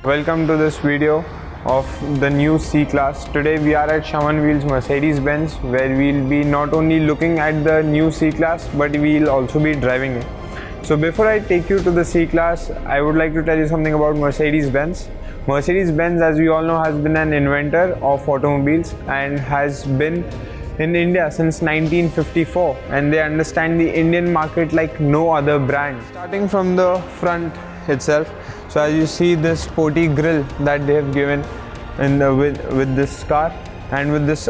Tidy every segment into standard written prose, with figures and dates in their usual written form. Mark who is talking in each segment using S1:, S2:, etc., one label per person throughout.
S1: Welcome to this video of the new C-Class. Today we are at Shaman Wheels Mercedes-Benz, where we'll be not only looking at the new C-Class but we'll also be driving it. So before I take you to the C-Class, I would like to tell you something about Mercedes-Benz. Mercedes-Benz, as we all know, has been an inventor of automobiles and has been in India since 1954, and they understand the Indian market like no other brand. Starting from the front itself, so as you see this sporty grille that they have given in with this car, and with this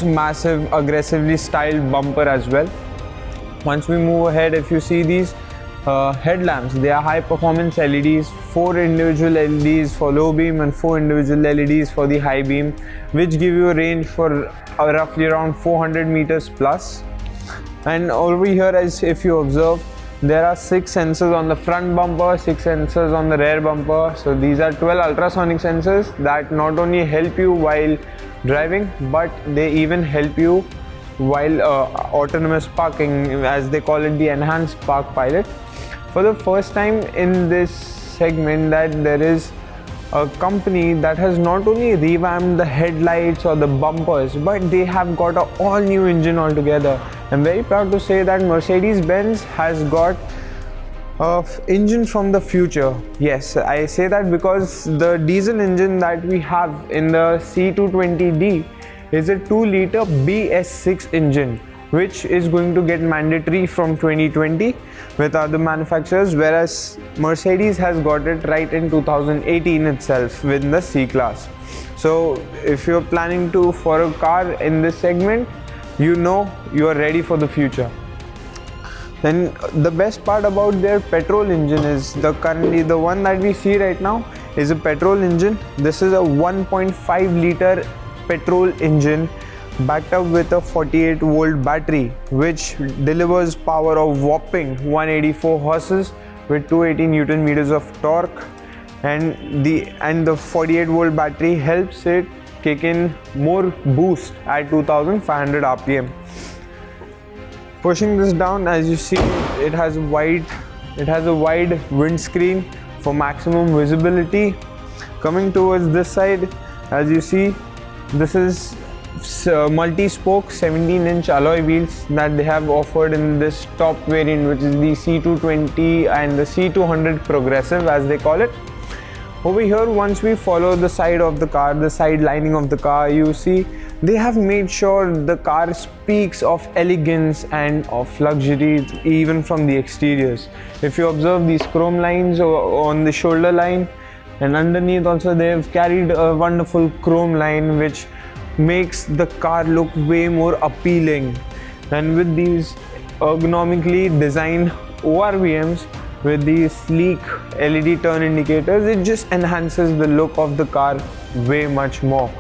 S1: massive aggressively styled bumper as well. Once we move ahead, if you see these headlamps, they are high performance LEDs, 4 individual LEDs for low beam and 4 individual LEDs for the high beam, which give you a range for roughly around 400 meters plus. And over here, as if you observe, there are 6 sensors on the front bumper, 6 sensors on the rear bumper. So these are 12 ultrasonic sensors that not only help you while driving, but they even help you while autonomous parking, as they call it, the enhanced park pilot. For the first time in this segment, that there is a company that has not only revamped the headlights or the bumpers, but they have got an all new engine altogether. I'm very proud to say that Mercedes-Benz has got an engine from the future. Yes, I say that because the diesel engine that we have in the C220D is a 2-liter BS6 engine, which is going to get mandatory from 2020 with other manufacturers, whereas Mercedes has got it right in 2018 itself with the C-Class. So if you're planning for a car in this segment, you know you are ready for the future. Then the best part about their petrol engine is currently the one that we see right now is a petrol engine. This is a 1.5 liter petrol engine backed up with a 48 volt battery, which delivers power of whopping 184 horses with 280 newton meters of torque, and the 48 volt battery helps it kick in more boost at 2500 rpm. Pushing this down, as you see, it has a wide windscreen for maximum visibility. Coming towards this side, as you see, this is multi-spoke 17-inch alloy wheels that they have offered in this top variant, which is the C220 and the C200 progressive, as they call it. Over here, once we follow the side of the car, the side lining of the car, you see they have made sure the car speaks of elegance and of luxury even from the exteriors. If you observe these chrome lines on the shoulder line, and underneath also they have carried a wonderful chrome line which makes the car look way more appealing. And with these ergonomically designed ORVMs with these sleek LED turn indicators, it just enhances the look of the car way much more.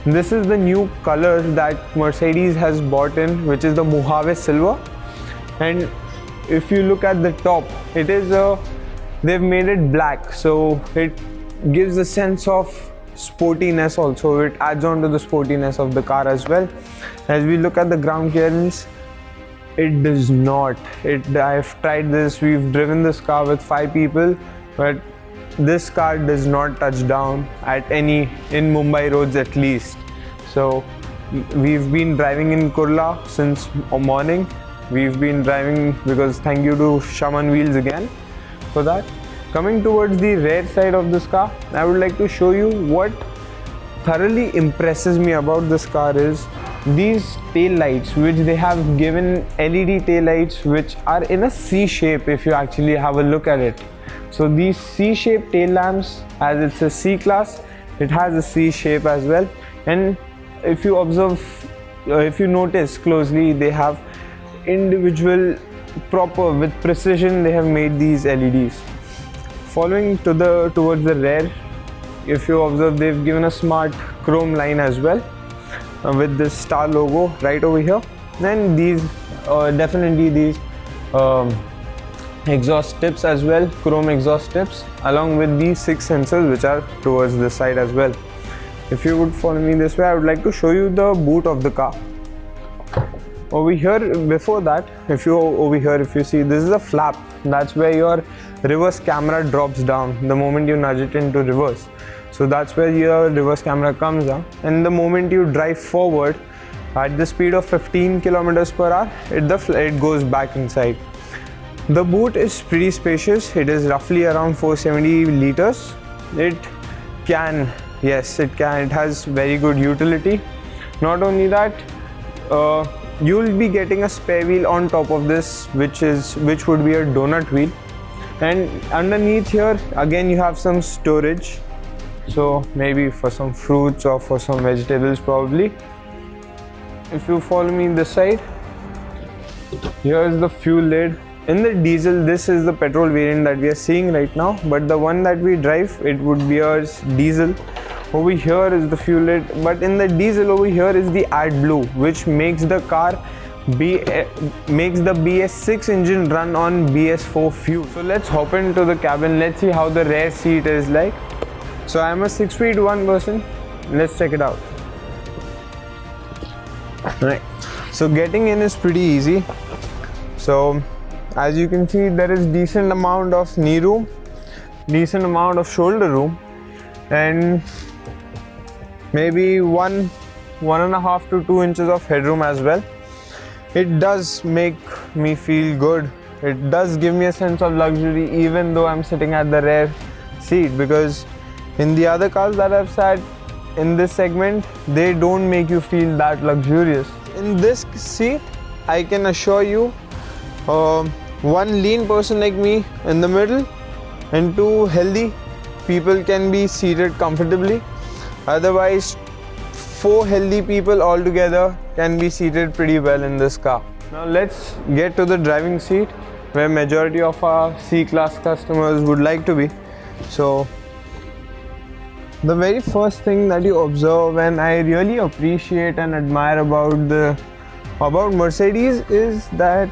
S1: This is the new color that Mercedes has bought in, which is the Mojave Silver. And if you look at the top, it is they've made it black, so it gives a sense of sportiness also. It adds on to the sportiness of the car as well. As we look at the ground clearance, it does not. I've tried this, we've driven this car with 5 people, but this car does not touch down in Mumbai roads at least. So we've been driving in Kurla since morning. We've been driving because thank you to Shaman Wheels again for that. Coming towards the rear side of this car, I would like to show you what thoroughly impresses me about this car is these tail lights, which they have given LED tail lights which are in a C shape if you actually have a look at it. So these C-shaped tail lamps, as it's a C-Class, it has a C shape as well. And if you observe, if you notice closely, they have individual proper with precision they have made these LEDs. Following towards the rear, if you observe, they've given a smart chrome line as well with this star logo right over here. Then these definitely these exhaust tips as well, chrome exhaust tips, along with these 6 sensors which are towards this side as well. If you would follow me this way, I would like to show you the boot of the car. Over here, before that, if you see, this is a flap. That's where your reverse camera drops down the moment you nudge it into reverse. So that's where your reverse camera comes up, and the moment you drive forward at the speed of 15 kilometers per hour, it goes back inside. The boot is pretty spacious. It is roughly around 470 liters. It has very good utility. Not only that, you'll be getting a spare wheel on top of this, which would be a donut wheel. And underneath here again you have some storage, so maybe for some fruits or for some vegetables probably. If you follow me this side, here is the fuel lid. In the diesel, this is the petrol variant that we are seeing right now, but the one that we drive, it would be a diesel. Over here is the fuel lid, but in the diesel over here is the AdBlue, which makes the car makes the BS6 engine run on BS4 fuel. So let's hop into the cabin. Let's see how the rear seat is like. So I'm a 6'1" person. Let's check it out. Right. So getting in is pretty easy. So as you can see, there is decent amount of knee room, decent amount of shoulder room, and maybe 1.5 to 2 inches of headroom as well. It does make me feel good. It does give me a sense of luxury even though I'm sitting at the rear seat, because in the other cars that I've sat in this segment, they don't make you feel that luxurious. In this seat, I can assure you, one lean person like me in the middle and 2 healthy people can be seated comfortably. Otherwise, 4 healthy people all together can be seated pretty well in this car. Now let's get to the driving seat, where majority of our C-Class customers would like to be. So the very first thing that you observe, and I really appreciate and admire about Mercedes, is that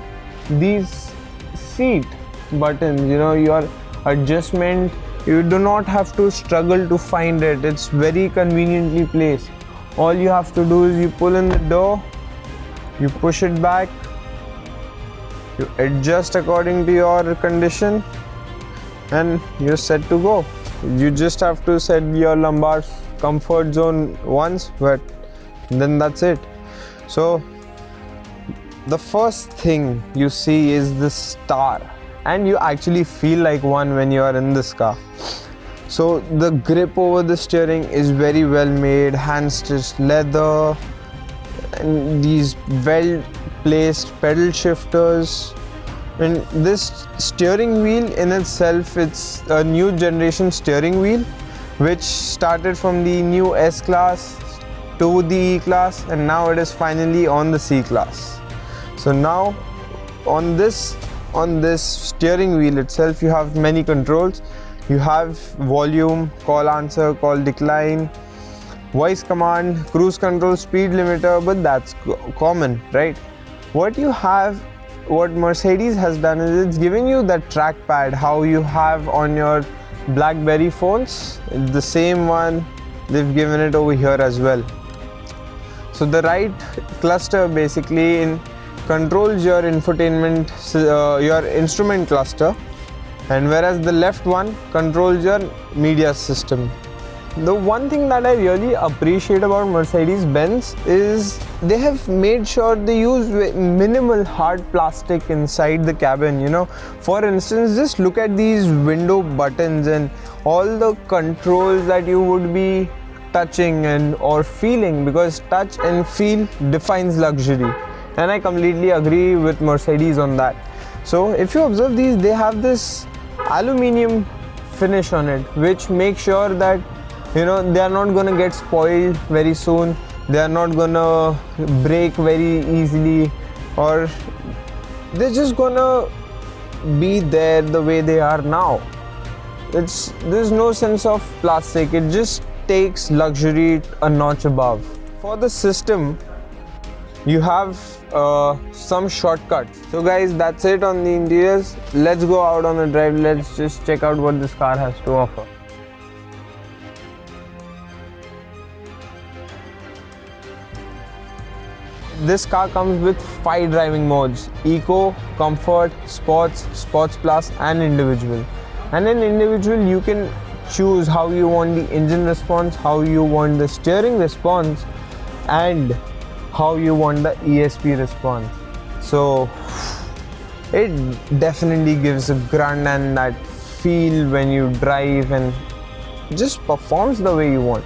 S1: these seat buttons, your adjustment, you do not have to struggle to find it. It's very conveniently placed. All you have to do is you pull in the door, you push it back, you adjust according to your condition, and you're set to go. You just have to set your lumbar comfort zone once, but then that's it. So the first thing you see is the star, and you actually feel like one when you are in this car. So the grip over the steering is very well made, hand stitched leather, and these well placed pedal shifters. And this steering wheel in itself, it's a new generation steering wheel which started from the new S-Class to the E-Class, and now it is finally on the C-Class. So now on this steering wheel itself, you have many controls. You have volume, call answer, call decline, voice command, cruise control, speed limiter, but that's common, right? What Mercedes has done is it's giving you that trackpad how you have on your BlackBerry phones. The same one they've given it over here as well. So the right cluster basically controls your infotainment, your instrument cluster, and whereas the left one controls your media system. The one thing that I really appreciate about Mercedes-Benz is they have made sure they use minimal hard plastic inside the cabin. For instance, just look at these window buttons and all the controls that you would be touching or feeling, because touch and feel defines luxury, and I completely agree with Mercedes on that. So if you observe these, they have this aluminium finish on it, which makes sure that they are not going to get spoiled very soon, they are not going to break very easily, or they're just going to be there the way they are now. There's no sense of plastic, it just takes luxury a notch above. For the system, you have some shortcuts. So guys, that's it on the interiors. Let's go out on a drive. Let's just check out what this car has to offer. This car comes with 5 driving modes: Eco, Comfort, Sports, Sports Plus and Individual. And in Individual you can choose how you want the engine response, how you want the steering response, and how you want the ESP response. So it definitely gives a grunt and that feel when you drive, and just performs the way you want.